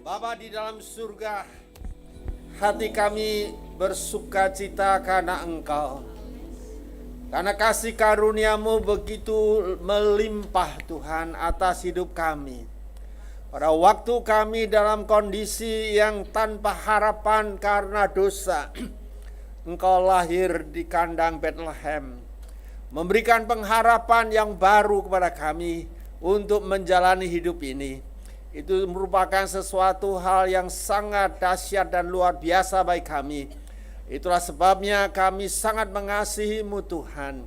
Bapa di dalam surga, hati kami bersuka cita karena Engkau. Karena kasih karunia-Mu begitu melimpah Tuhan atas hidup kami. Pada waktu kami dalam kondisi yang tanpa harapan karena dosa, Engkau lahir di kandang Bethlehem, memberikan pengharapan yang baru kepada kami untuk menjalani hidup ini. Itu merupakan sesuatu hal yang sangat dahsyat dan luar biasa bagi kami. Itulah sebabnya kami sangat mengasihi-Mu Tuhan.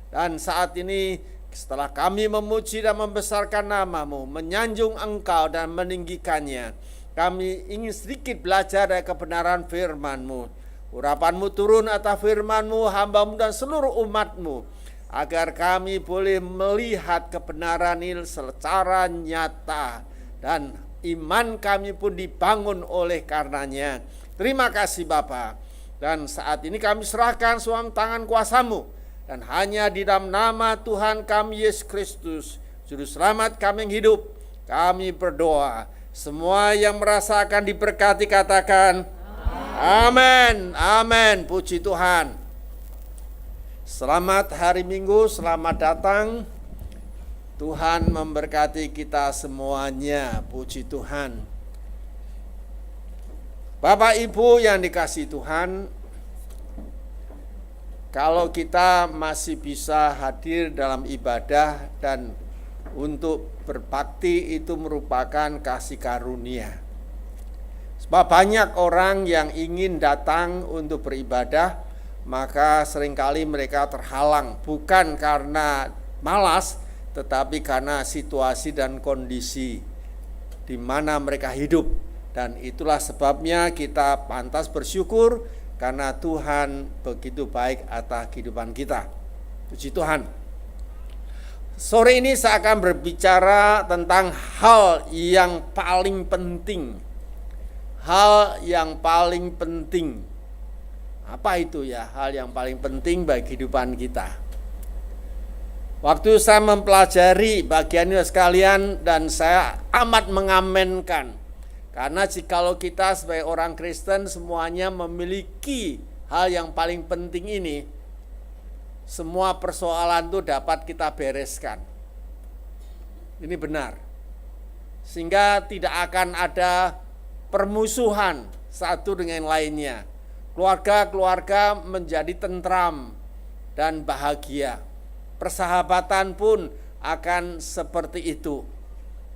Dan saat ini setelah kami memuji dan membesarkan nama-Mu, menyanjung Engkau dan meninggikannya, kami ingin sedikit belajar dari kebenaran firman-Mu. Urapan-Mu turun atas firman-Mu, hamba-Mu dan seluruh umat-Mu, agar kami boleh melihat kebenaran ini secara nyata, dan iman kami pun dibangun oleh karenanya. Terima kasih Bapa. Dan saat ini kami serahkan semua tangan kuasa-Mu, dan hanya di dalam nama Tuhan kami Yesus Kristus, Juru Selamat kami yang hidup, kami berdoa. Semua yang merasakan diberkati katakan amin. Amin. Puji Tuhan. Selamat hari Minggu, selamat datang. Tuhan memberkati kita semuanya, puji Tuhan. Bapak Ibu yang dikasihi Tuhan, kalau kita masih bisa hadir dalam ibadah dan untuk berbakti, itu merupakan kasih karunia. Sebab banyak orang yang ingin datang untuk beribadah, maka seringkali mereka terhalang, bukan karena malas, tetapi karena situasi dan kondisi di mana mereka hidup. Dan itulah sebabnya kita pantas bersyukur karena Tuhan begitu baik atas kehidupan kita. Puji Tuhan. Sore ini saya akan berbicara tentang hal yang paling penting. Hal yang paling penting. Apa itu ya hal yang paling penting bagi kehidupan kita? Waktu saya mempelajari bagian ini sekalian, dan saya amat mengamenkan. Karena jikalau kita sebagai orang Kristen semuanya memiliki hal yang paling penting ini, semua persoalan itu dapat kita bereskan. Ini benar. Sehingga tidak akan ada permusuhan satu dengan lainnya. Keluarga-keluarga menjadi tentram dan bahagia. Persahabatan pun akan seperti itu.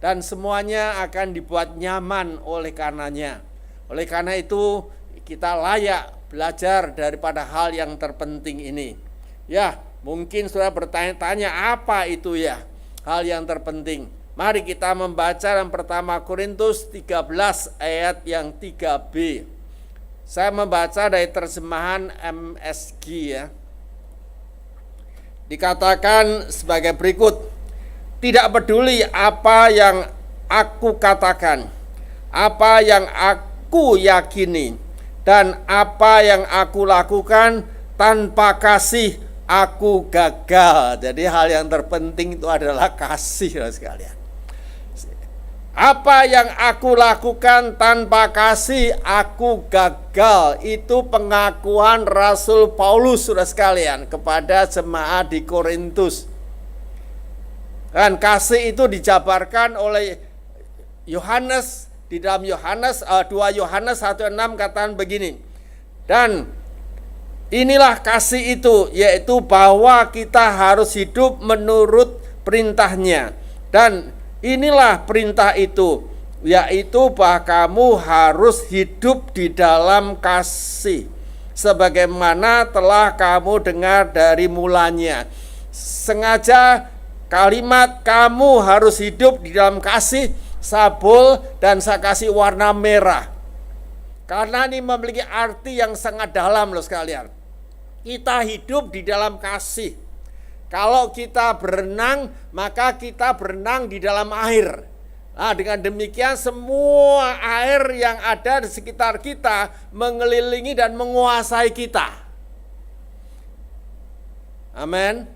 Dan semuanya akan dibuat nyaman oleh karenanya. Oleh karena itu kita layak belajar daripada hal yang terpenting ini. Ya, mungkin sudah bertanya-tanya apa itu ya hal yang terpenting. Mari kita membaca dalam pertama Korintus 13 ayat yang 3b. Saya membaca dari terjemahan MSG ya. Dikatakan sebagai berikut, tidak peduli apa yang aku katakan, apa yang aku yakini, dan apa yang aku lakukan, tanpa kasih aku gagal. Jadi hal yang terpenting itu adalah kasih sekalian. Apa yang aku lakukan tanpa kasih aku gagal. Itu pengakuan Rasul Paulus saudara sekalian kepada jemaat di Korintus. Dan kasih itu dijabarkan oleh Yohanes di dalam Yohanes 2 Yohanes 1:6 katakan begini. Dan inilah kasih itu, yaitu bahwa kita harus hidup menurut perintahnya. Dan inilah perintah itu, yaitu bahwa kamu harus hidup di dalam kasih, sebagaimana telah kamu dengar dari mulanya. Sengaja kalimat kamu harus hidup di dalam kasih, sabul dan saya kasih warna merah. Karena ini memiliki arti yang sangat dalam loh sekalian. Kita hidup di dalam kasih. Kalau kita berenang, maka kita berenang di dalam air. Nah, dengan demikian semua air yang ada di sekitar kita mengelilingi dan menguasai kita. Amin.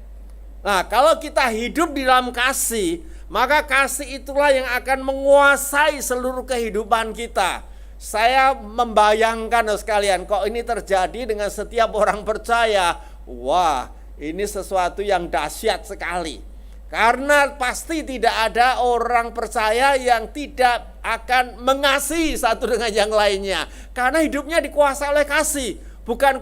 Nah, kalau kita hidup di dalam kasih, maka kasih itulah yang akan menguasai seluruh kehidupan kita. Saya membayangkan sekalian, kok ini terjadi dengan setiap orang percaya. Wah, ini sesuatu yang dahsyat sekali. Karena pasti tidak ada orang percaya yang tidak akan mengasihi satu dengan yang lainnya. Karena hidupnya dikuasai oleh kasih. Bukan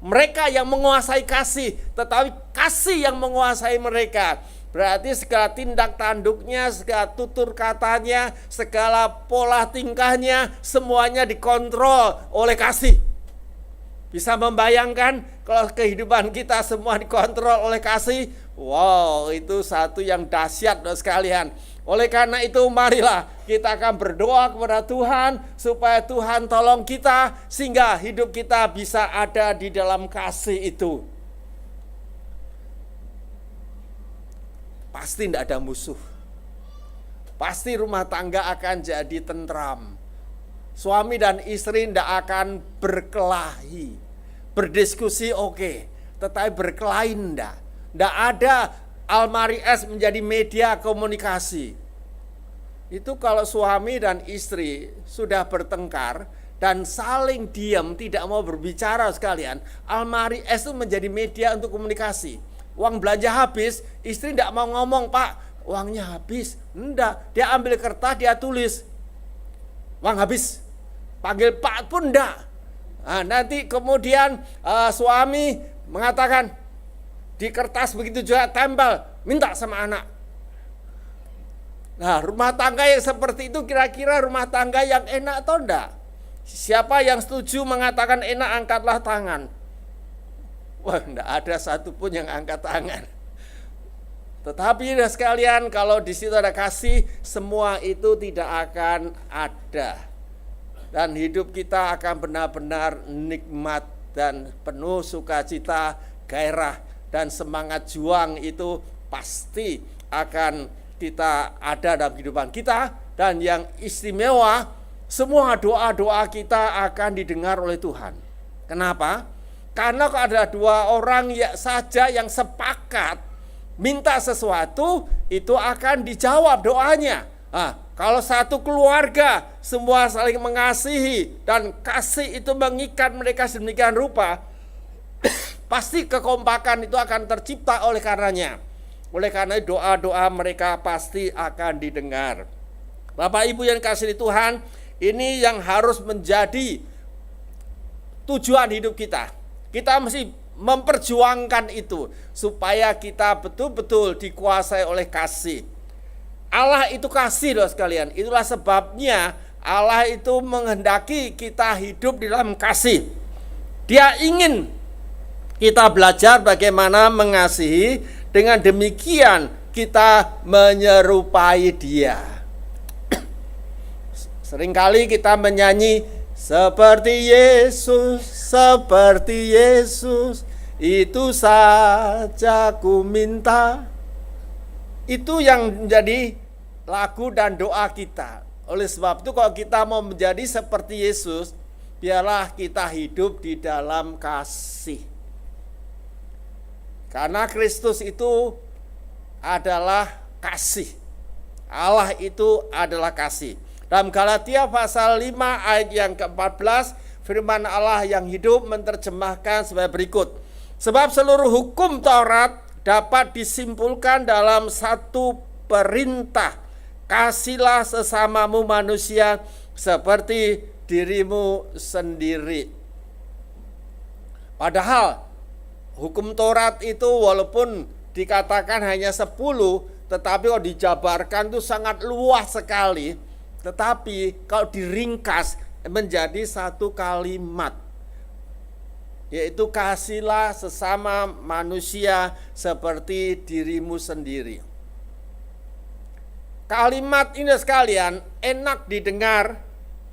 mereka yang menguasai kasih, tetapi kasih yang menguasai mereka. Berarti segala tindak tanduknya, segala tutur katanya, segala pola tingkahnya, semuanya dikontrol oleh kasih. Bisa membayangkan kalau kehidupan kita semua dikontrol oleh kasih? Wow, itu satu yang dahsyat sekalian. Oleh karena itu marilah kita akan berdoa kepada Tuhan supaya Tuhan tolong kita sehingga hidup kita bisa ada di dalam kasih itu. Pasti tidak ada musuh. Pasti rumah tangga akan jadi tentram. Suami dan istri tidak akan berkelahi. Berdiskusi oke, tetapi berkelahi tidak. Tidak ada almari es menjadi media komunikasi. Itu kalau suami dan istri sudah bertengkar dan saling diam, tidak mau berbicara sekalian, almari es itu menjadi media untuk komunikasi. Uang belanja habis, istri tidak mau ngomong, Pak, uangnya habis. Enggak, dia ambil kertas, dia tulis, uang habis. Panggil Pak pun enggak. Nah, nanti kemudian suami mengatakan, di kertas begitu juga tempel, minta sama anak. Nah, rumah tangga yang seperti itu kira-kira rumah tangga yang enak atau enggak? Siapa yang setuju mengatakan enak, angkatlah tangan. Wah, enggak ada satupun yang angkat tangan. Tetapi sekalian, kalau di situ ada kasih, semua itu tidak akan ada. Dan hidup kita akan benar-benar nikmat dan penuh sukacita, gairah, dan semangat juang itu pasti akan kita ada dalam kehidupan kita. Dan yang istimewa, semua doa-doa kita akan didengar oleh Tuhan. Kenapa? Karena kalau ada dua orang saja yang sepakat minta sesuatu, itu akan dijawab doanya. Nah, kalau satu keluarga semua saling mengasihi dan kasih itu mengikat mereka sedemikian rupa, pasti kekompakan itu akan tercipta oleh karenanya. Oleh karena doa-doa mereka pasti akan didengar. Bapak Ibu yang kasih di Tuhan, ini yang harus menjadi tujuan hidup kita. Kita mesti memperjuangkan itu supaya kita betul-betul dikuasai oleh kasih. Allah itu kasih loh sekalian. Itulah sebabnya Allah itu menghendaki kita hidup di dalam kasih. Dia ingin kita belajar bagaimana mengasihi. Dengan demikian kita menyerupai Dia. Seringkali kita menyanyi seperti Yesus, itu saja ku minta. Itu yang menjadi lagu dan doa kita. Oleh sebab itu kalau kita mau menjadi seperti Yesus, biarlah kita hidup di dalam kasih. Karena Kristus itu adalah kasih. Allah itu adalah kasih. Dalam Galatia pasal 5 ayat yang ke-14, firman Allah yang hidup menerjemahkan sebagai berikut. Sebab seluruh hukum Taurat dapat disimpulkan dalam satu perintah. Kasihlah sesamamu manusia seperti dirimu sendiri. Padahal hukum Taurat itu walaupun dikatakan hanya 10, tetapi kalau dijabarkan itu sangat luas sekali. Tetapi kalau diringkas menjadi satu kalimat, yaitu kasihlah sesama manusia seperti dirimu sendiri. Kalimat ini sekalian enak didengar,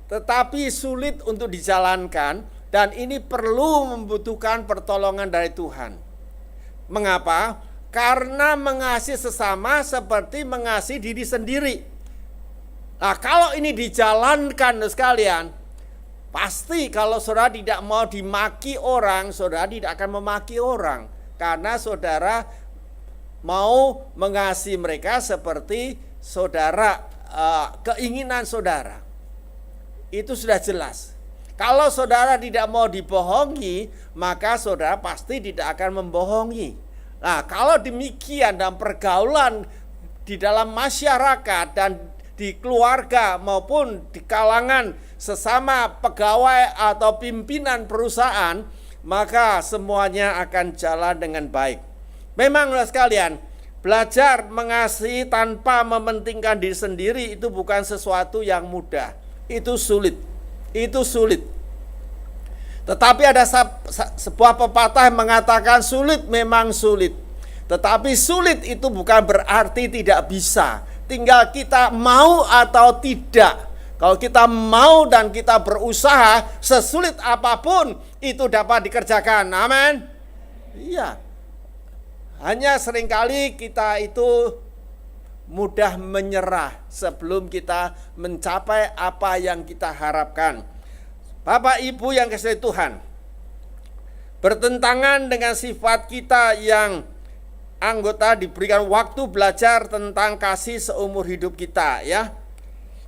tetapi sulit untuk dijalankan, dan ini perlu membutuhkan pertolongan dari Tuhan. Mengapa? Karena mengasihi sesama seperti mengasihi diri sendiri. Nah, kalau ini dijalankan sekalian, pasti kalau saudara tidak mau dimaki orang, saudara tidak akan memaki orang. Karena saudara mau mengasihi mereka seperti saudara, keinginan saudara. Itu sudah jelas. Kalau saudara tidak mau dibohongi, maka saudara pasti tidak akan membohongi. Nah, kalau demikian dalam pergaulan di dalam masyarakat dan di keluarga maupun di kalangan sesama pegawai atau pimpinan perusahaan, maka semuanya akan jalan dengan baik. Memang sekalian, belajar mengasihi tanpa mementingkan diri sendiri itu bukan sesuatu yang mudah. Itu sulit. Tetapi ada sebuah pepatah yang mengatakan sulit memang sulit. Tetapi sulit itu bukan berarti tidak bisa. Tinggal kita mau atau tidak. Kalau kita mau dan kita berusaha, sesulit apapun itu dapat dikerjakan. Amin. Iya. Hanya seringkali kita itu mudah menyerah sebelum kita mencapai apa yang kita harapkan. Bapak Ibu yang kasih Tuhan, bertentangan dengan sifat kita yang anggota diberikan waktu belajar tentang kasih seumur hidup kita, ya.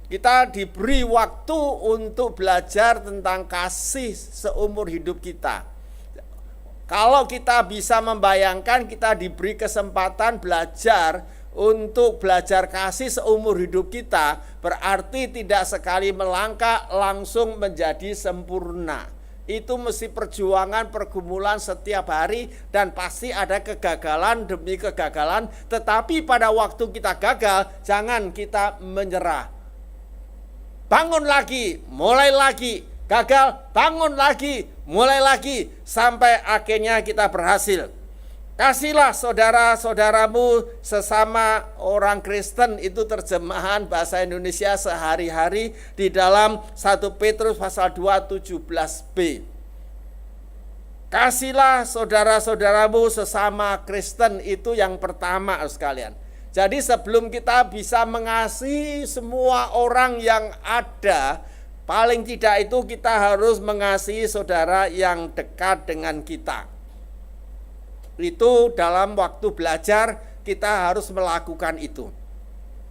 Kita diberi waktu untuk belajar tentang kasih seumur hidup kita. Kalau kita bisa membayangkan, kita diberi kesempatan belajar untuk belajar kasih seumur hidup kita, berarti tidak sekali melangkah langsung menjadi sempurna. Itu mesti perjuangan, pergumulan setiap hari, dan pasti ada kegagalan demi kegagalan. Tetapi pada waktu kita gagal, jangan kita menyerah. Bangun lagi, mulai lagi. Gagal, bangun lagi, mulai lagi, sampai akhirnya kita berhasil. Kasihlah saudara-saudaramu sesama orang Kristen, itu terjemahan bahasa Indonesia sehari-hari di dalam 1 Petrus pasal 2 17b. Kasihlah saudara-saudaramu sesama Kristen, itu yang pertama sekalian. Jadi sebelum kita bisa mengasihi semua orang yang ada, paling tidak itu kita harus mengasihi saudara yang dekat dengan kita. Itu dalam waktu belajar kita harus melakukan itu.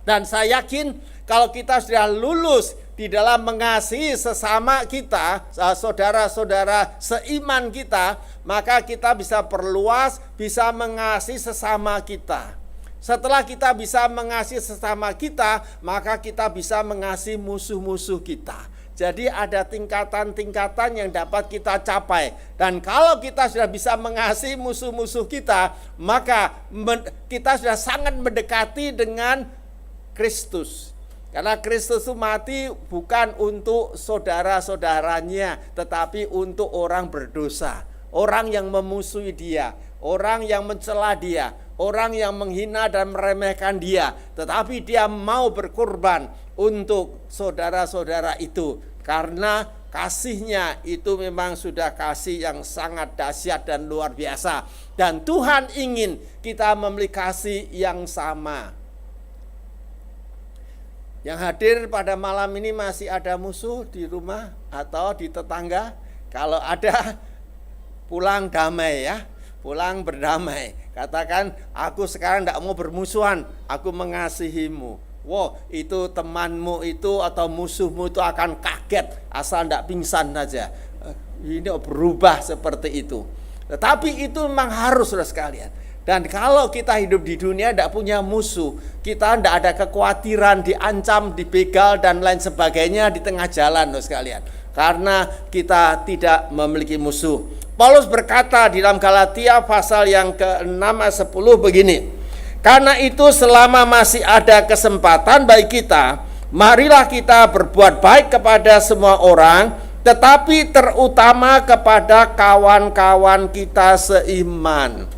Dan saya yakin kalau kita sudah lulus di dalam mengasihi sesama kita, saudara-saudara seiman kita, maka kita bisa perluas, bisa mengasihi sesama kita. Setelah kita bisa mengasihi sesama kita, maka kita bisa mengasihi musuh-musuh kita. Jadi ada tingkatan-tingkatan yang dapat kita capai. Dan kalau kita sudah bisa mengasihi musuh-musuh kita, maka kita sudah sangat mendekati dengan Kristus. Karena Kristus itu mati bukan untuk saudara-saudaranya, tetapi untuk orang berdosa. Orang yang memusuhi dia, orang yang mencela dia, orang yang menghina dan meremehkan dia. Tetapi dia mau berkorban untuk saudara-saudara itu. Karena kasihnya itu memang sudah kasih yang sangat dahsyat dan luar biasa. Dan Tuhan ingin kita memiliki kasih yang sama. Yang hadir pada malam ini masih ada musuh di rumah atau di tetangga? Kalau ada, pulang damai ya, pulang berdamai. Katakan, aku sekarang tidak mau bermusuhan, aku mengasihimu. Wow, itu temanmu itu atau musuhmu itu akan kaget asal tidak pingsan saja. Ini berubah seperti itu. Tetapi itu memang harus, saudara sekalian. Dan kalau kita hidup di dunia tidak punya musuh, kita tidak ada kekhawatiran diancam, dibegal dan lain sebagainya di tengah jalan, saudara sekalian. Karena kita tidak memiliki musuh. Paulus berkata di dalam Galatia pasal yang ke-6 ayat 10 begini. Karena itu selama masih ada kesempatan bagi kita, marilah kita berbuat baik kepada semua orang, tetapi terutama kepada kawan-kawan kita seiman.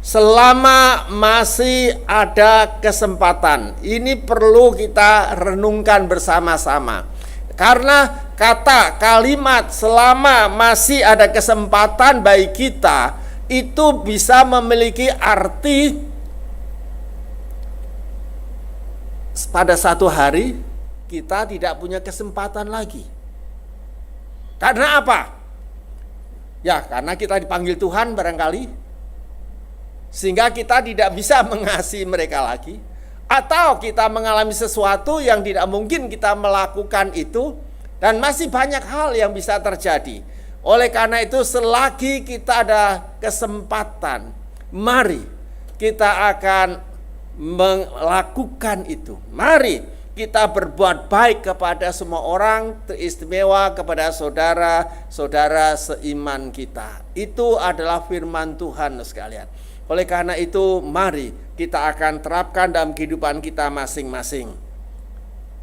Selama masih ada kesempatan, ini perlu kita renungkan bersama-sama. Karena kalimat selama masih ada kesempatan bagi kita, itu bisa memiliki arti pada satu hari kita tidak punya kesempatan lagi. Karena apa? Ya, karena kita dipanggil Tuhan barangkali. sehingga kita tidak bisa mengasihi mereka lagi, atau kita mengalami sesuatu yang tidak mungkin kita melakukan itu, dan masih banyak hal yang bisa terjadi. Oleh karena itu, selagi kita ada kesempatan, mari kita akan melakukan itu. Mari kita berbuat baik kepada semua orang, teristimewa kepada saudara-saudara seiman kita. Itu adalah firman Tuhan sekalian. Oleh karena itu, mari kita akan terapkan dalam kehidupan kita masing-masing.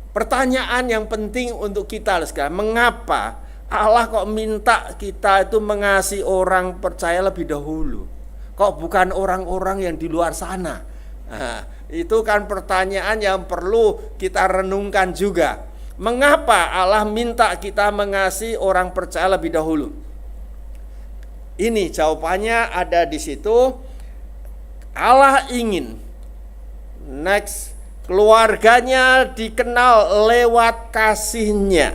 Pertanyaan yang penting untuk kita sekalian, mengapa Allah kok minta kita itu mengasihi orang percaya lebih dahulu? Kok bukan orang-orang yang di luar sana? Nah, itu kan pertanyaan yang perlu kita renungkan juga. Mengapa Allah minta kita mengasihi orang percaya lebih dahulu? Ini jawabannya ada di situ. Allah ingin keluarganya dikenal lewat kasihnya.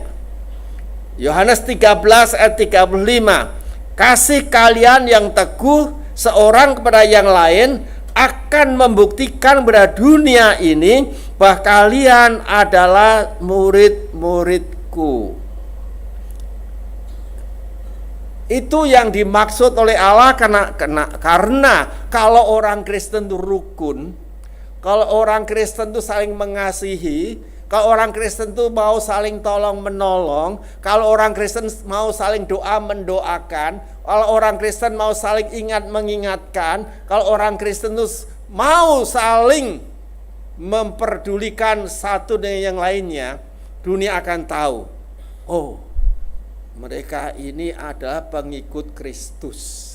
Yohanes 13 ayat 35. Kasih kalian yang teguh seorang kepada yang lain akan membuktikan pada dunia ini bahwa kalian adalah murid-muridku. Itu yang dimaksud oleh Allah, karena kalau orang Kristen itu rukun, kalau orang Kristen itu saling mengasihi, kalau orang Kristen itu mau saling tolong menolong, kalau orang Kristen mau saling doa mendoakan, kalau orang Kristen mau saling ingat mengingatkan, kalau orang Kristen itu mau saling memperdulikan satu dengan yang lainnya, dunia akan tahu, oh, mereka ini adalah pengikut Kristus.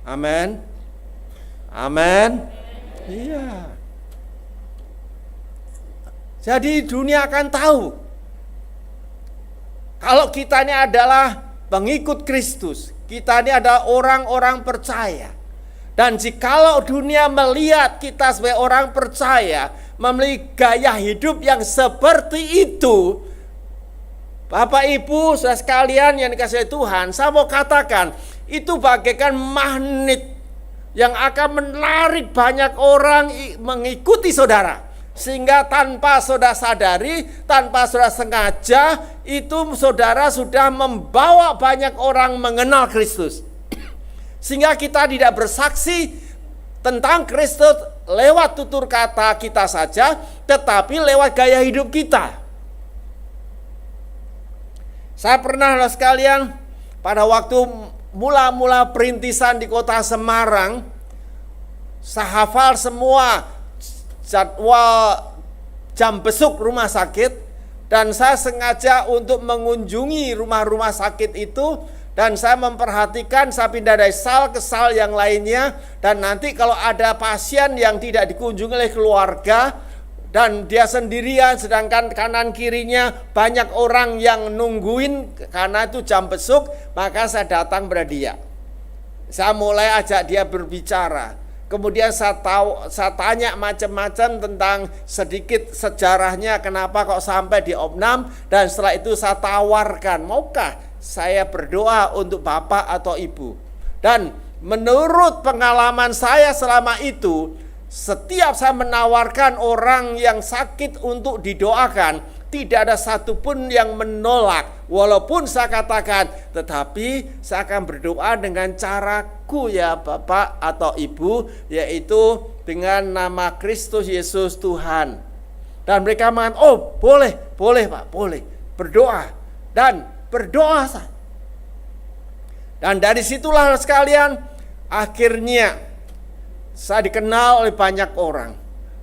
Amin. Amin. Iya. Jadi dunia akan tahu kalau kita ini adalah pengikut Kristus, kita ini adalah orang-orang percaya. Dan jikalau dunia melihat kita sebagai orang percaya, memiliki gaya hidup yang seperti itu, Bapak Ibu saudara sekalian yang dikasihi Tuhan, saya mau katakan itu bagaikan magnet yang akan menarik banyak orang mengikuti saudara. Sehingga tanpa saudara sadari, tanpa saudara sengaja, itu saudara sudah membawa banyak orang mengenal Kristus. Sehingga kita tidak bersaksi tentang Kristus lewat tutur kata kita saja, tetapi lewat gaya hidup kita. Saya pernah sekalian pada waktu mula-mula perintisan di kota Semarang, saya hafal semua jadwal jam besuk rumah sakit, dan saya sengaja untuk mengunjungi rumah-rumah sakit itu, dan saya memperhatikan, saya pindah dari sal ke sal yang lainnya, dan nanti kalau ada pasien yang tidak dikunjungi oleh keluarga dan dia sendirian, sedangkan kanan kirinya banyak orang yang nungguin karena itu jam besuk, maka saya datang pada dia. Saya mulai ajak dia berbicara. Kemudian saya tanya macam-macam tentang sedikit sejarahnya, kenapa kok sampai di opnam, dan setelah itu saya tawarkan, maukah saya berdoa untuk bapak atau ibu? Dan menurut pengalaman saya selama itu, setiap saya menawarkan orang yang sakit untuk didoakan, tidak ada satupun yang menolak. Walaupun saya katakan, tetapi saya akan berdoa dengan caraku ya Bapak atau Ibu, yaitu dengan nama Kristus Yesus Tuhan. Dan mereka mengatakan, oh boleh Pak, boleh. Berdoa. Dan berdoa saja. Dan dari situlah sekalian, akhirnya saya dikenal oleh banyak orang.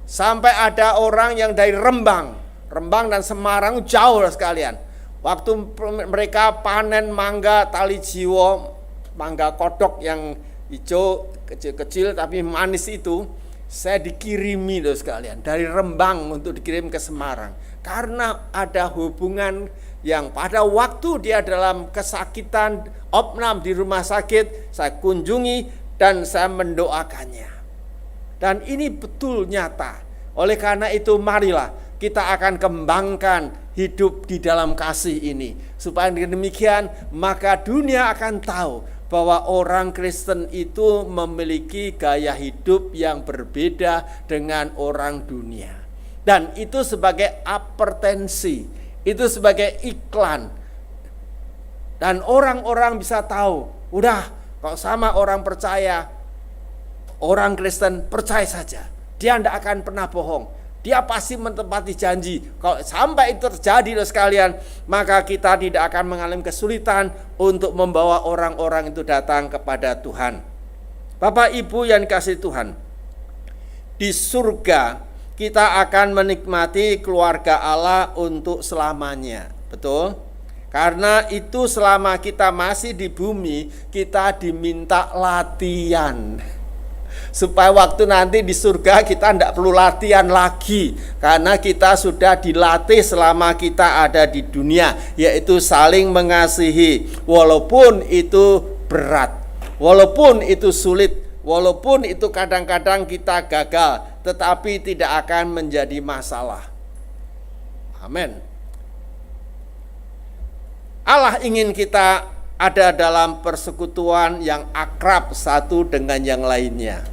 Sampai ada orang yang dari Rembang dan Semarang jauh sekalian. Waktu mereka panen mangga tali jiwo, mangga kodok yang hijau kecil-kecil tapi manis itu, saya dikirimi loh sekalian dari Rembang untuk dikirim ke Semarang. Karena ada hubungan yang pada waktu dia dalam kesakitan opnam di rumah sakit, saya kunjungi dan saya mendoakannya. Dan ini betul nyata. Oleh karena itu marilah kita akan kembangkan hidup di dalam kasih ini. Supaya demikian maka dunia akan tahu bahwa orang Kristen itu memiliki gaya hidup yang berbeda dengan orang dunia. Dan itu sebagai advertensi, itu sebagai iklan. Dan orang-orang bisa tahu, udah kalau sama orang percaya, orang Kristen percaya saja. Dia tidak akan pernah bohong. Dia pasti menepati janji. Kalau sampai itu terjadi sekalian, maka kita tidak akan mengalami kesulitan untuk membawa orang-orang itu datang kepada Tuhan. Bapak Ibu yang dikasihi Tuhan, di surga kita akan menikmati keluarga Allah untuk selamanya. Betul? Karena itu selama kita masih di bumi, kita diminta latihan. Supaya waktu nanti di surga kita tidak perlu latihan lagi, karena kita sudah dilatih selama kita ada di dunia, yaitu saling mengasihi. Walaupun itu berat, walaupun itu sulit, walaupun itu kadang-kadang kita gagal, tetapi tidak akan menjadi masalah. Amin. Allah ingin kita ada dalam persekutuan yang akrab satu dengan yang lainnya.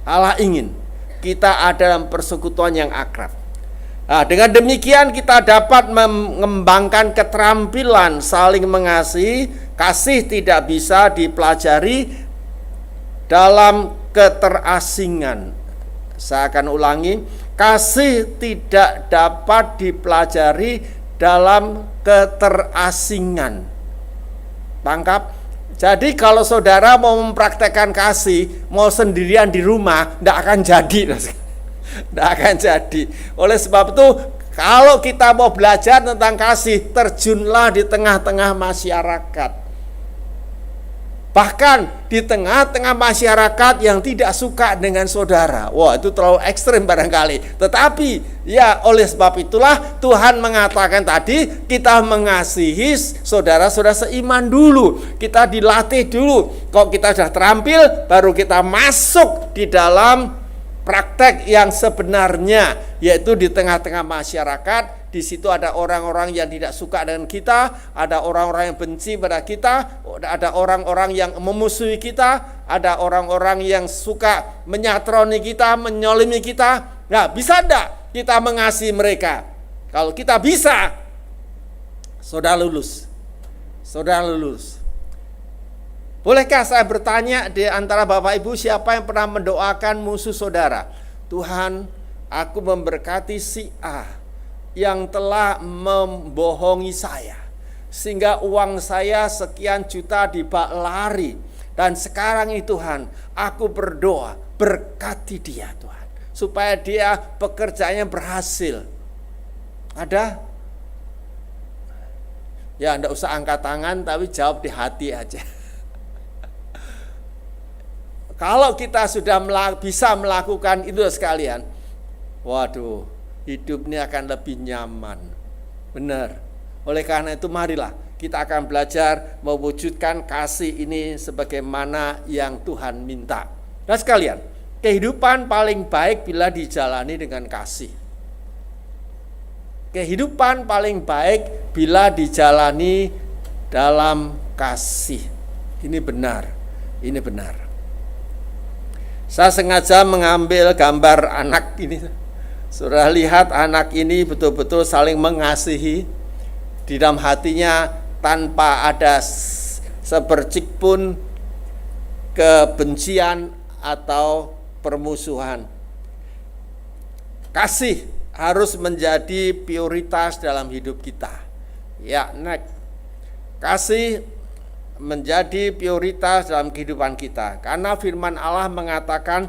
Allah ingin kita ada dalam persekutuan yang akrab. Nah, dengan demikian kita dapat mengembangkan keterampilan saling mengasihi. Kasih tidak bisa dipelajari dalam keterasingan. Saya akan ulangi, kasih tidak dapat dipelajari dalam keterasingan. Tangkap? Jadi kalau saudara mau mempraktekkan kasih, mau sendirian di rumah, tidak akan jadi. Tidak akan jadi. Oleh sebab itu, kalau kita mau belajar tentang kasih, terjunlah di tengah-tengah masyarakat. Bahkan di tengah-tengah masyarakat yang tidak suka dengan saudara. Wah, itu terlalu ekstrim barangkali. Tetapi ya oleh sebab itulah Tuhan mengatakan tadi, kita mengasihi saudara-saudara seiman dulu. Kita dilatih dulu. Kalau kita sudah terampil, baru kita masuk di dalam praktek yang sebenarnya, yaitu di tengah-tengah masyarakat. Di situ ada orang-orang yang tidak suka dengan kita, ada orang-orang yang benci pada kita, ada orang-orang yang memusuhi kita, ada orang-orang yang suka menyatroni kita, menyolimi kita. Nah, bisa enggak kita mengasihi mereka? Kalau kita bisa, saudara lulus. Saudara lulus. Bolehkah saya bertanya di antara Bapak Ibu, siapa yang pernah mendoakan musuh saudara? Tuhan, aku memberkati si A yang telah membohongi saya, sehingga uang saya sekian juta dibawa lari. Dan sekarang ini Tuhan, aku berdoa, berkati dia Tuhan, supaya dia pekerjaannya berhasil. Ada? Ya, enggak usah angkat tangan, tapi jawab di hati aja. Kalau kita sudah bisa melakukan itu sekalian, waduh, hidup ini akan lebih nyaman. Benar. Oleh karena itu marilah kita akan belajar mewujudkan kasih ini sebagaimana yang Tuhan minta. Dan sekalian, kehidupan paling baik bila dijalani dengan kasih. Kehidupan paling baik bila dijalani dalam kasih. Ini benar. Ini benar. Saya sengaja mengambil gambar anak ini. Saudara lihat anak ini betul-betul saling mengasihi di dalam hatinya tanpa ada sepercik pun kebencian atau permusuhan. Kasih harus menjadi prioritas dalam hidup kita. Ya, next. Kasih menjadi prioritas dalam kehidupan kita. Karena firman Allah mengatakan,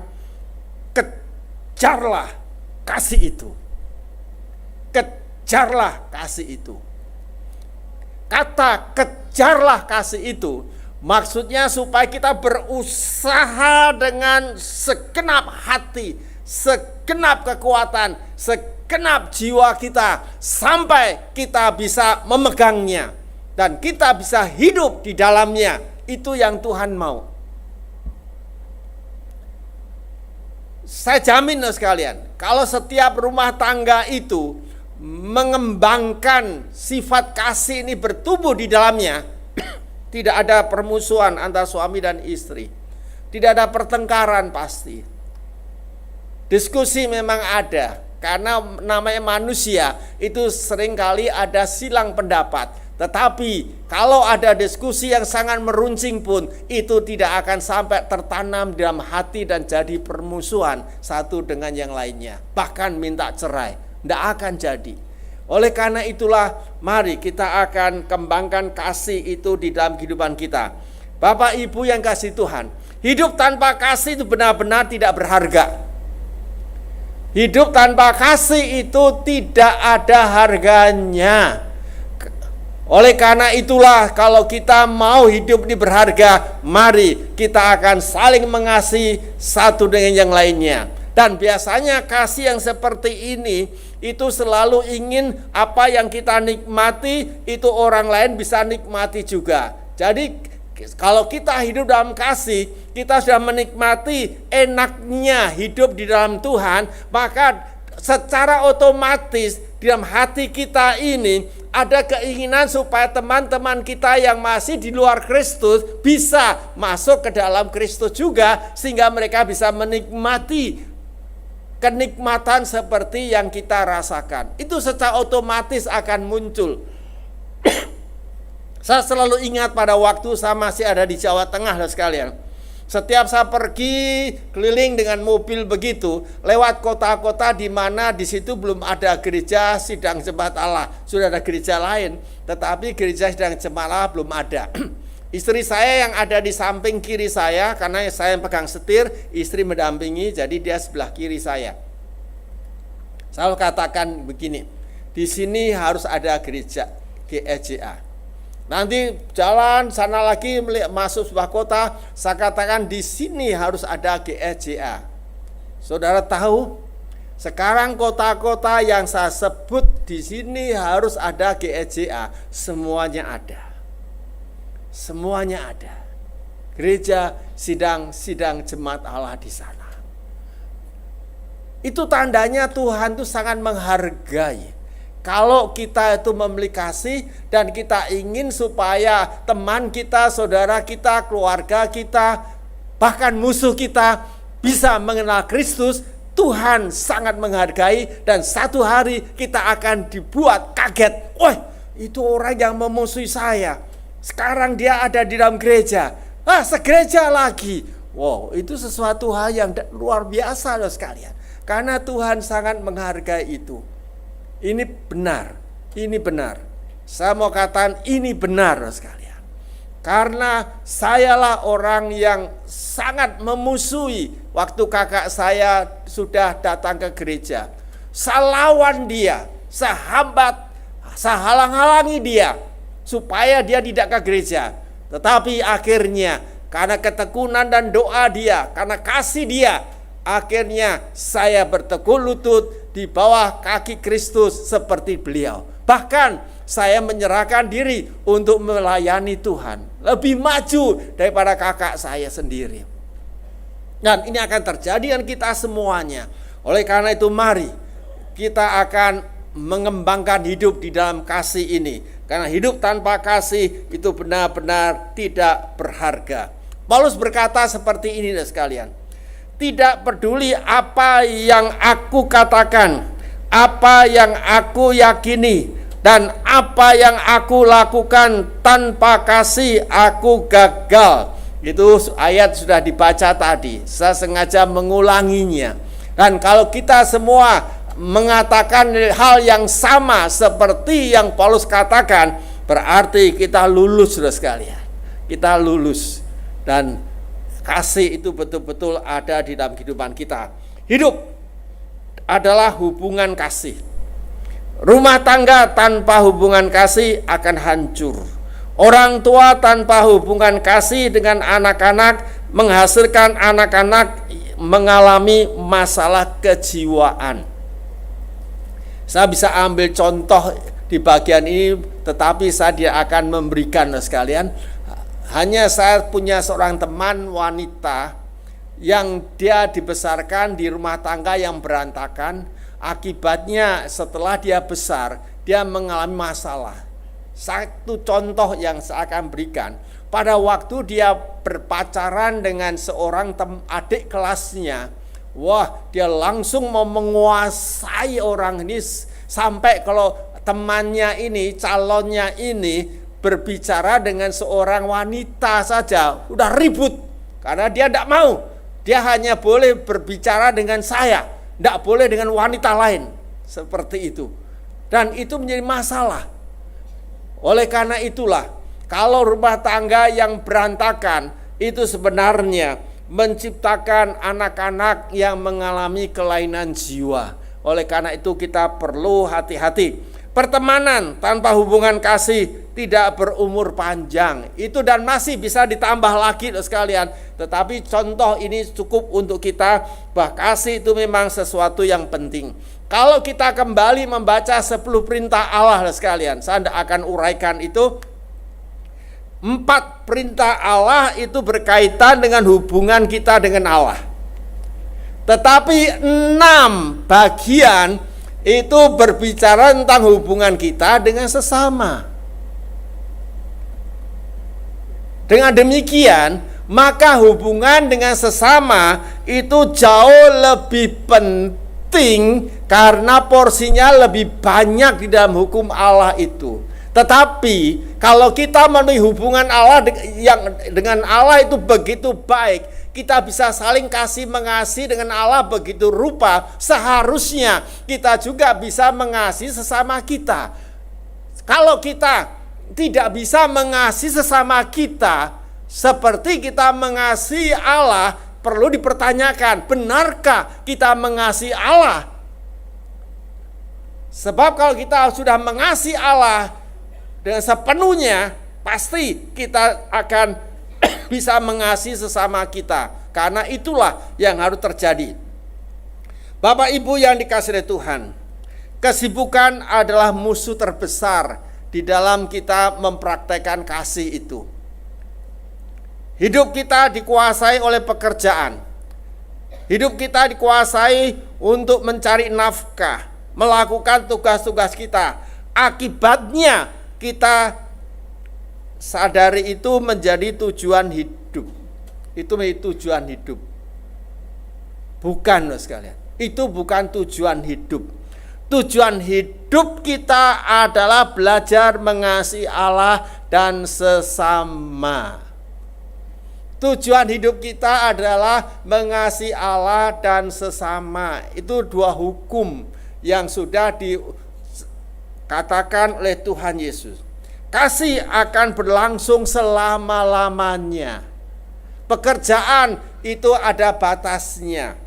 kejarlah kasih itu. Kejarlah kasih itu. Kata kejarlah kasih itu maksudnya supaya kita berusaha dengan segenap hati, segenap kekuatan, segenap jiwa kita sampai kita bisa memegangnya dan kita bisa hidup di dalamnya. Itu yang Tuhan mau. Saya jamin sekalian, kalau setiap rumah tangga itu mengembangkan sifat kasih ini bertumbuh di dalamnya, Tidak ada permusuhan antara suami dan istri. Tidak ada pertengkaran pasti. Diskusi memang ada, karena namanya manusia itu seringkali ada silang pendapat. Tetapi kalau ada diskusi yang sangat meruncing pun, itu tidak akan sampai tertanam dalam hati dan jadi permusuhan satu dengan yang lainnya. Bahkan minta cerai, tidak akan jadi. Oleh karena itulah, mari kita akan kembangkan kasih itu di dalam kehidupan kita. Bapak Ibu yang kasih Tuhan, hidup tanpa kasih itu benar-benar tidak berharga. Hidup tanpa kasih itu tidak ada harganya. Oleh karena itulah, kalau kita mau hidup ini berharga, mari kita akan saling mengasihi satu dengan yang lainnya. Dan biasanya kasih yang seperti ini itu selalu ingin apa yang kita nikmati itu orang lain bisa nikmati juga. Jadi kalau kita hidup dalam kasih, kita sudah menikmati enaknya hidup di dalam Tuhan, maka secara otomatis di dalam hati kita ini ada keinginan supaya teman-teman kita yang masih di luar Kristus bisa masuk ke dalam Kristus juga, sehingga mereka bisa menikmati kenikmatan seperti yang kita rasakan. Itu secara otomatis akan muncul. Saya selalu ingat pada waktu saya masih ada di Jawa Tengah, sekalian. Setiap saya pergi keliling dengan mobil begitu, lewat kota-kota di mana di situ belum ada gereja sidang jemaat Allah. Sudah ada gereja lain, tetapi gereja sidang jemaat Allah belum ada. Istri saya yang ada di samping kiri saya, karena saya yang pegang setir, istri mendampingi, jadi dia sebelah kiri saya. Saya katakan begini, di sini harus ada gereja GEJA. Nanti jalan sana lagi masuk sebuah kota, saya katakan di sini harus ada GEJA. Saudara tahu, sekarang kota-kota yang saya sebut di sini harus ada GEJA, semuanya ada. Semuanya ada. Gereja sidang jemaat Allah di sana. Itu tandanya Tuhan itu sangat menghargai. Kalau kita itu memiliki kasih dan kita ingin supaya teman kita, saudara kita, keluarga kita, bahkan musuh kita bisa mengenal Kristus, Tuhan sangat menghargai, dan satu hari kita akan dibuat kaget. Wah, itu orang yang memusuhi saya, sekarang dia ada di dalam gereja. Segereja lagi. Wow, itu sesuatu hal yang luar biasa loh sekalian. Karena Tuhan sangat menghargai itu. Ini benar, ini benar. Saya mau katakan ini benar sekalian. Karena sayalah orang yang sangat memusuhi waktu kakak saya sudah datang ke gereja. Saya lawan dia, saya hambat, saya halang-halangi dia supaya dia tidak ke gereja. Tetapi akhirnya karena ketekunan dan doa dia, karena kasih dia, akhirnya saya bertekun lutut di bawah kaki Kristus seperti beliau. Bahkan saya menyerahkan diri untuk melayani Tuhan, lebih maju daripada kakak saya sendiri. Dan ini akan terjadi dengan kita semuanya. Oleh karena itu mari kita akan mengembangkan hidup di dalam kasih ini. Karena hidup tanpa kasih itu benar-benar tidak berharga. Paulus berkata seperti ini sekalian. Tidak peduli apa yang aku katakan, apa yang aku yakini, dan apa yang aku lakukan, tanpa kasih aku gagal. Itu ayat sudah dibaca tadi, saya sengaja mengulanginya. Dan kalau kita semua mengatakan hal yang sama seperti yang Paulus katakan, berarti kita lulus sudah sekalian. Kita lulus, dan kasih itu betul-betul ada di dalam kehidupan kita. Hidup adalah hubungan kasih. Rumah tangga tanpa hubungan kasih akan hancur. Orang tua tanpa hubungan kasih dengan anak-anak menghasilkan anak-anak mengalami masalah kejiwaan. Saya bisa ambil contoh di bagian ini, tetapi saya tidak akan memberikan sekalian. Hanya saya punya seorang teman wanita yang dia dibesarkan di rumah tangga yang berantakan. Akibatnya setelah dia besar, dia mengalami masalah. Satu contoh yang saya akan berikan, pada waktu dia berpacaran dengan seorang adik kelasnya, wah, dia langsung mau menguasai orang ini, sampai kalau temannya ini, calonnya ini berbicara dengan seorang wanita saja udah ribut, karena dia tidak mau. Dia hanya boleh berbicara dengan saya, tidak boleh dengan wanita lain, seperti itu. Dan itu menjadi masalah. Oleh karena itulah, kalau rumah tangga yang berantakan itu sebenarnya menciptakan anak-anak yang mengalami kelainan jiwa. Oleh karena itu kita perlu hati-hati. Pertemanan tanpa hubungan kasih tidak berumur panjang. Itu dan masih bisa ditambah lagi sekalian. Tetapi contoh ini cukup untuk kita, bahwa kasih itu memang sesuatu yang penting. Kalau kita kembali membaca 10 perintah Allah sekalian, saya tidak akan uraikan itu. 4 perintah Allah itu berkaitan dengan hubungan kita dengan Allah. Tetapi 6 bagian itu berbicara tentang hubungan kita dengan sesama. Dengan demikian, maka hubungan dengan sesama itu jauh lebih penting karena porsinya lebih banyak di dalam hukum Allah itu. Tetapi kalau kita memenuhi hubungan Allah yang dengan Allah itu begitu baik, kita bisa saling kasih mengasihi dengan Allah begitu rupa, seharusnya kita juga bisa mengasihi sesama kita. Kalau kita tidak bisa mengasihi sesama kita seperti kita mengasihi Allah, perlu dipertanyakan, benarkah kita mengasihi Allah? Sebab kalau kita sudah mengasihi Allah dengan sepenuhnya, pasti kita akan bisa mengasihi sesama kita, karena itulah yang harus terjadi. Bapak Ibu yang dikasihi oleh Tuhan, kesibukan adalah musuh terbesar di dalam kita mempraktekkan kasih itu. Hidup kita dikuasai oleh pekerjaan. Hidup kita dikuasai untuk mencari nafkah, melakukan tugas-tugas kita. Akibatnya kita sadari itu menjadi tujuan hidup. Itu menjadi tujuan hidup. Bukan loh sekalian. Itu bukan tujuan hidup. Tujuan hidup kita adalah belajar mengasihi Allah dan sesama. Tujuan hidup kita adalah mengasihi Allah dan sesama. Itu 2 hukum yang sudah dikatakan oleh Tuhan Yesus. Kasih akan berlangsung selama-lamanya. Pekerjaan itu ada batasnya.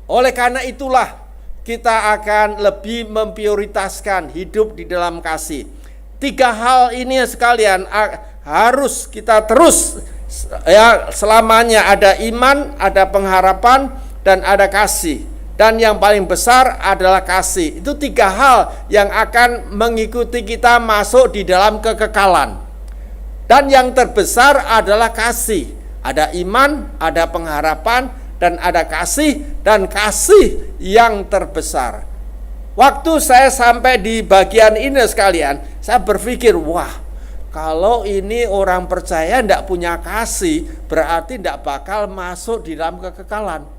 Oleh karena itulah kita akan lebih memprioritaskan hidup di dalam kasih. 3 hal ini sekalian harus kita terus ya selamanya, ada iman, ada pengharapan, dan ada kasih. Dan yang paling besar adalah kasih. Itu 3 hal yang akan mengikuti kita masuk di dalam kekekalan. Dan yang terbesar adalah kasih. Ada iman, ada pengharapan, dan ada kasih. Dan kasih yang terbesar. Waktu saya sampai di bagian ini sekalian, saya berpikir, wah, kalau ini orang percaya tidak punya kasih, berarti tidak bakal masuk di dalam kekekalan.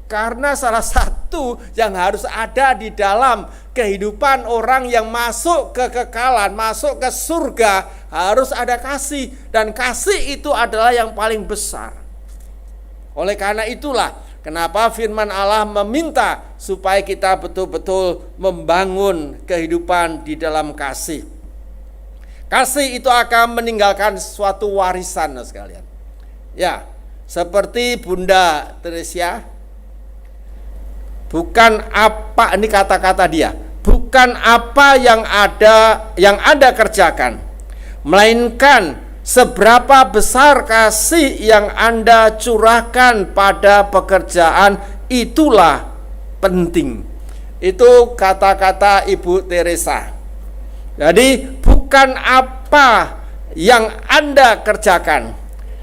Karena salah satu yang harus ada di dalam kehidupan orang yang masuk ke kekekalan, masuk ke surga, harus ada kasih. Dan kasih itu adalah yang paling besar. Oleh karena itulah, kenapa firman Allah meminta supaya kita betul-betul membangun kehidupan di dalam kasih. Kasih itu akan meninggalkan suatu warisan sekalian. Ya, seperti Bunda Teresia, bukan apa, ini kata-kata dia, bukan apa yang Anda kerjakan, melainkan seberapa besar kasih yang Anda curahkan pada pekerjaan, itulah penting. Itu kata-kata Ibu Teresa. Jadi bukan apa yang Anda kerjakan,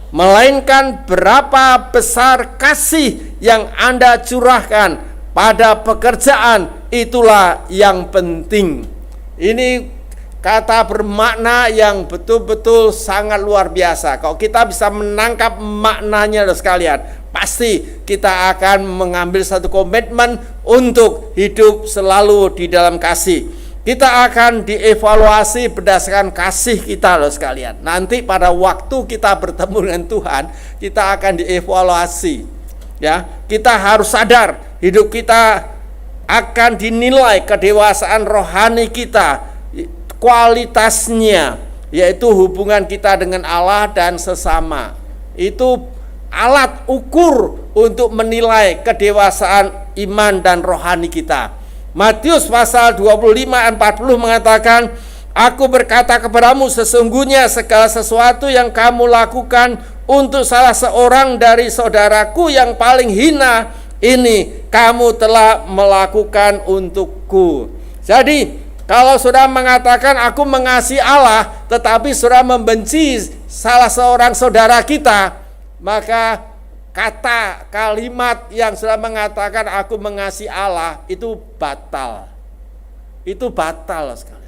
melainkan berapa besar kasih yang Anda curahkan pada pekerjaan, itulah yang penting. Ini kata bermakna yang betul-betul sangat luar biasa. Kalau kita bisa menangkap maknanya sekalian, pasti kita akan mengambil satu komitmen untuk hidup selalu di dalam kasih. Kita akan dievaluasi berdasarkan kasih kita sekalian. Nanti pada waktu kita bertemu dengan Tuhan, kita akan dievaluasi. Ya, kita harus sadar hidup kita akan dinilai kedewasaan rohani kita, kualitasnya, yaitu hubungan kita dengan Allah dan sesama. Itu alat ukur untuk menilai kedewasaan iman dan rohani kita. Matius pasal 25 ayat 40 mengatakan, Aku berkata kepadamu, sesungguhnya segala sesuatu yang kamu lakukan untuk salah seorang dari saudaraku yang paling hina, ini kamu telah melakukan untukku. Jadi kalau sudah mengatakan aku mengasihi Allah, tetapi sudah membenci salah seorang saudara kita, maka kata kalimat yang sudah mengatakan aku mengasihi Allah itu batal. Itu batal sekali.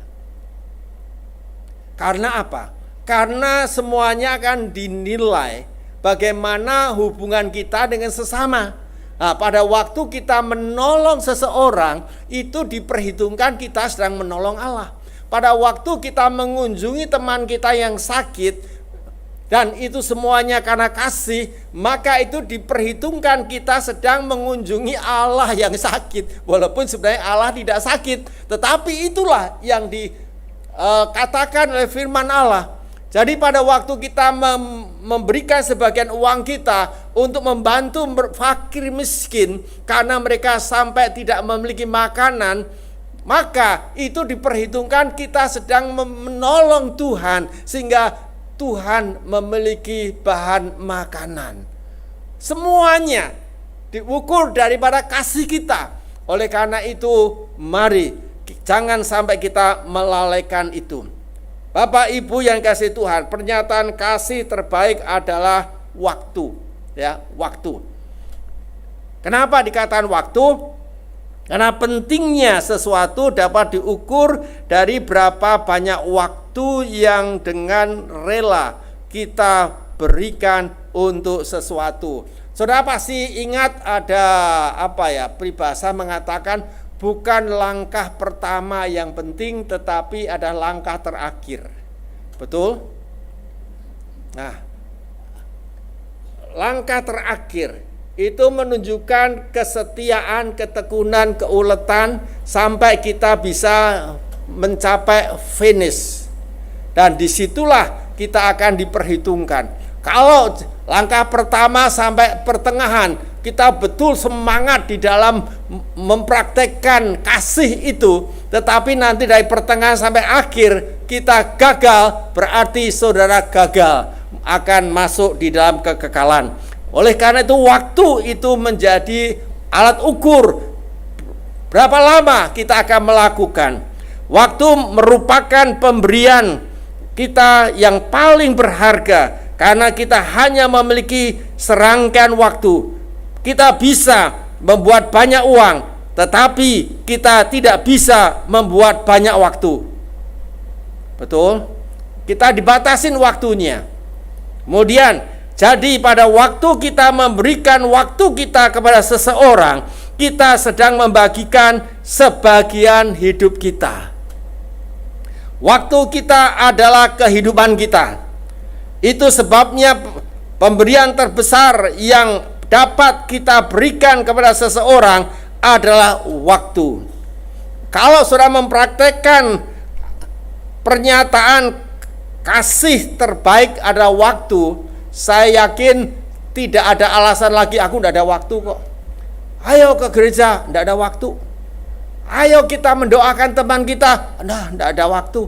Karena apa? Karena semuanya akan dinilai bagaimana hubungan kita dengan sesama. Nah, pada waktu kita menolong seseorang, itu diperhitungkan kita sedang menolong Allah. Pada waktu kita mengunjungi teman kita yang sakit, dan itu semuanya karena kasih, maka itu diperhitungkan kita sedang mengunjungi Allah yang sakit. Walaupun sebenarnya Allah tidak sakit, tetapi itulah yang dikatakan oleh firman Allah. Jadi pada waktu kita memberikan sebagian uang kita untuk membantu fakir miskin karena mereka sampai tidak memiliki makanan, maka itu diperhitungkan kita sedang menolong Tuhan sehingga Tuhan memiliki bahan makanan. Semuanya diukur daripada kasih kita. Oleh karena itu, mari jangan sampai kita melalaikan itu. Bapak Ibu yang kasih Tuhan, pernyataan kasih terbaik adalah waktu, ya, waktu. Kenapa dikatakan waktu? Karena pentingnya sesuatu dapat diukur dari berapa banyak waktu yang dengan rela kita berikan untuk sesuatu. Saudara pasti ingat ada peribahasa mengatakan bukan langkah pertama yang penting, tetapi ada langkah terakhir. Betul? Nah, langkah terakhir itu menunjukkan kesetiaan, ketekunan, keuletan sampai kita bisa mencapai finish. Dan disitulah kita akan diperhitungkan. Kalau langkah pertama sampai pertengahan kita betul semangat di dalam mempraktekkan kasih itu, tetapi nanti dari pertengahan sampai akhir kita gagal, berarti saudara gagal, akan masuk di dalam kekekalan. Oleh karena itu waktu itu menjadi alat ukur berapa lama kita akan melakukan. Waktu merupakan pemberian kita yang paling berharga karena kita hanya memiliki serangkaian waktu. Kita bisa membuat banyak uang, tetapi kita tidak bisa membuat banyak waktu. Betul? Kita dibatasin waktunya. Kemudian, jadi pada waktu kita memberikan waktu kita kepada seseorang, kita sedang membagikan sebagian hidup kita. Waktu kita adalah kehidupan kita. Itu sebabnya pemberian terbesar yang dapat kita berikan kepada seseorang adalah waktu. Kalau sudah mempraktekkan pernyataan kasih terbaik adalah waktu, saya yakin tidak ada alasan lagi aku tidak ada waktu kok. Ayo ke gereja, tidak ada waktu. Ayo kita mendoakan teman kita, nah tidak ada waktu.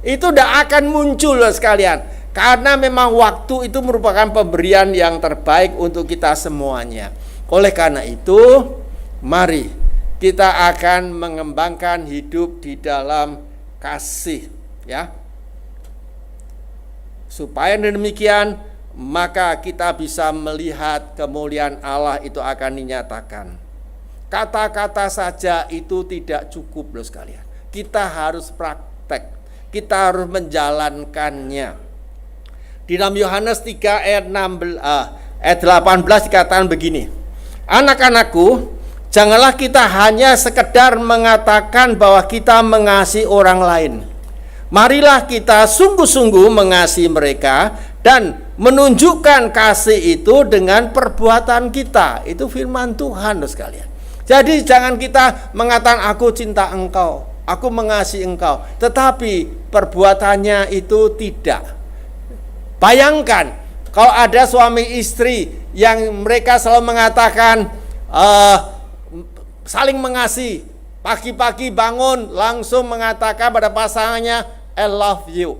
Itu tidak akan muncul sekalian. Karena memang waktu itu merupakan pemberian yang terbaik untuk kita semuanya. Oleh karena itu, mari kita akan mengembangkan hidup di dalam kasih, ya. Supaya demikian, maka kita bisa melihat kemuliaan Allah itu akan dinyatakan. Kata-kata saja itu tidak cukup loh sekalian. Kita harus praktek. kita harus menjalankannya. Di dalam Yohanes 3 ayat 18 dikatakan begini, anak-anakku, janganlah kita hanya sekedar mengatakan bahwa kita mengasihi orang lain. Marilah kita sungguh-sungguh mengasihi mereka dan menunjukkan kasih itu dengan perbuatan kita. Itu firman Tuhan, sekalian. Jadi jangan kita mengatakan aku cinta engkau, aku mengasihi engkau, tetapi perbuatannya itu tidak. Bayangkan kalau ada suami istri yang mereka selalu mengatakan saling mengasihi, pagi-pagi bangun langsung mengatakan pada pasangannya I love you.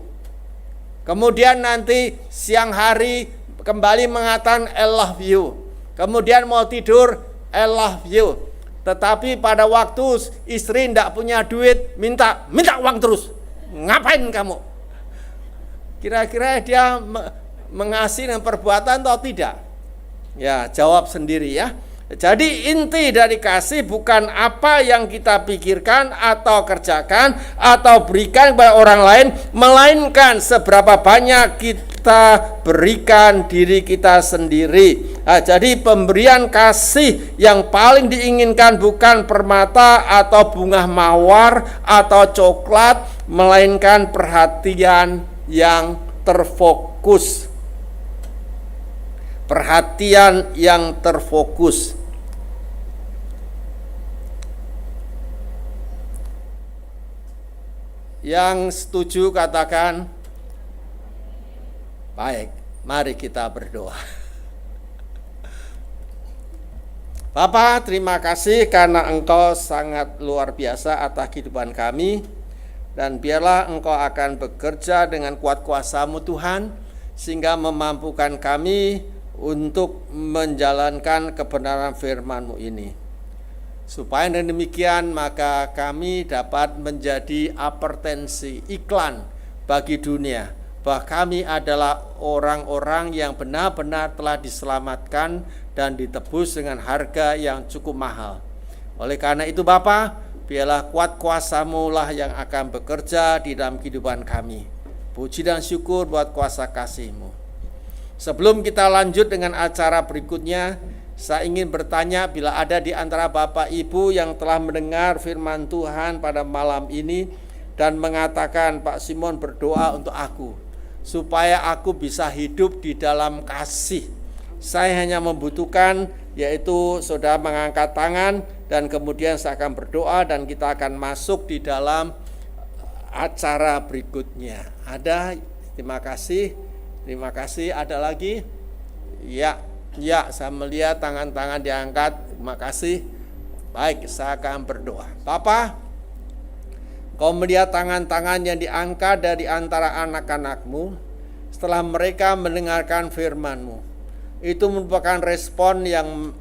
Kemudian nanti siang hari kembali mengatakan I love you. Kemudian mau tidur I love you. Tetapi pada waktu istri tidak punya duit, minta uang terus. Ngapain kamu? Kira-kira dia mengasihi dengan perbuatan atau tidak? Ya, jawab sendiri ya. Jadi inti dari kasih bukan apa yang kita pikirkan atau kerjakan atau berikan kepada orang lain, melainkan seberapa banyak kita berikan diri kita sendiri. Nah, jadi pemberian kasih yang paling diinginkan bukan permata atau bunga mawar atau coklat, melainkan perhatian yang terfokus. Perhatian yang terfokus. Yang setuju katakan, baik, mari kita berdoa. Bapa, terima kasih karena Engkau sangat luar biasa atas kehidupan kami. Dan biarlah Engkau akan bekerja dengan kuat kuasa-Mu Tuhan, sehingga memampukan kami untuk menjalankan kebenaran firman-Mu ini. Supaya dengan demikian maka kami dapat menjadi advertensi, iklan bagi dunia bahwa kami adalah orang-orang yang benar-benar telah diselamatkan dan ditebus dengan harga yang cukup mahal. Oleh karena itu Bapa, biarlah kuat kuasa-Mu lah yang akan bekerja di dalam kehidupan kami. Puji dan syukur buat kuasa kasih-Mu. Sebelum kita lanjut dengan acara berikutnya, saya ingin bertanya bila ada di antara Bapak Ibu yang telah mendengar firman Tuhan pada malam ini dan mengatakan, Pak Simon berdoa untuk aku supaya aku bisa hidup di dalam kasih. Saya hanya membutuhkan yaitu saudara mengangkat tangan dan kemudian saya akan berdoa dan kita akan masuk di dalam acara berikutnya. Ada? Terima kasih. Terima kasih. Ada lagi? Ya, saya melihat tangan-tangan diangkat. Terima kasih. Baik, saya akan berdoa. Bapa, Kau melihat tangan-tangan yang diangkat dari antara anak-anak-Mu setelah mereka mendengarkan firman-Mu. Itu merupakan respon yang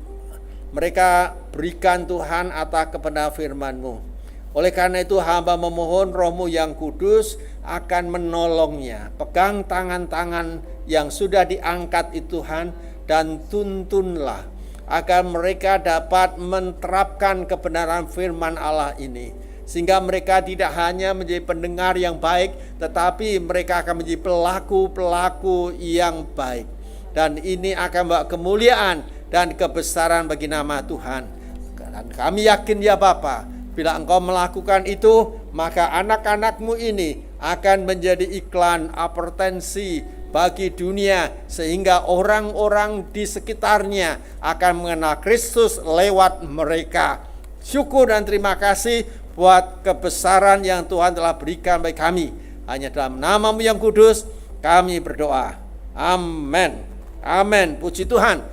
mereka berikan Tuhan atas kebenaran firman-Mu. Oleh karena itu hamba memohon Roh-Mu yang kudus akan menolongnya. Pegang tangan-tangan yang sudah diangkat itu Tuhan, dan tuntunlah agar mereka dapat menerapkan kebenaran firman Allah ini, sehingga mereka tidak hanya menjadi pendengar yang baik, tetapi mereka akan menjadi pelaku-pelaku yang baik, dan ini akan membawa kemuliaan dan kebesaran bagi nama Tuhan. Dan kami yakin ya Bapa, bila Engkau melakukan itu, maka anak-anak-Mu ini akan menjadi iklan advertensi bagi dunia, sehingga orang-orang di sekitarnya akan mengenal Kristus lewat mereka. Syukur dan terima kasih buat kebesaran yang Tuhan telah berikan bagi kami. Hanya dalam nama-Mu yang kudus kami berdoa. Amin. Amin. Puji Tuhan.